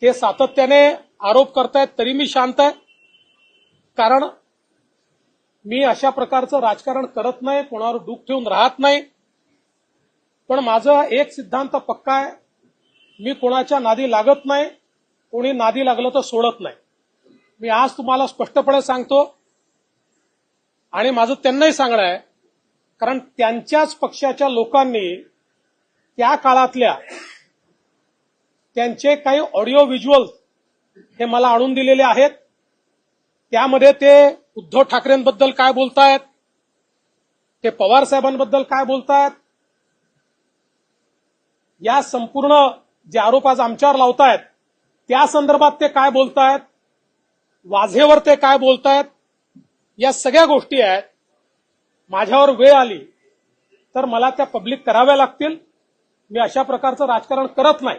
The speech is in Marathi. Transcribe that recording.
ते सातत्याने आरोप करतायत तरी मी शांत आहे, कारण मी अशा प्रकारचं राजकारण करत नाही, कोणावर डूख ठेवून राहत नाही. पण माझा एक सिद्धांत पक्का आहे, मी कोणाच्या नादी लागत नाही, कोणी नादी लागलं तर सोडत नाही. मी आज तुम्हाला स्पष्टपणे सांगतो आणि माझं त्यांनाही सांगणं आहे, कारण त्यांच्याच पक्षाच्या लोकांनी त्या काळातल्या त्यांचे काही ऑडिओ व्हिज्युअल हे मला आणून दिलेले आहेत. त्यामध्ये ते उद्धव ठाकरेंबद्दल काय बोलतायत, ते पवार साहेबांबद्दल काय बोलतायत, या संपूर्ण जे आरोप आज आमच्यावर लावतायत त्या संदर्भात ते काय बोलतायत, वाझेवर ते काय बोलतायत, या सगळ्या गोष्टी आहेत. माझ्यावर वेळ आली तर मला त्या पब्लिक कराव्या लागतील. मी अशा प्रकारचं राजकारण करत नाही.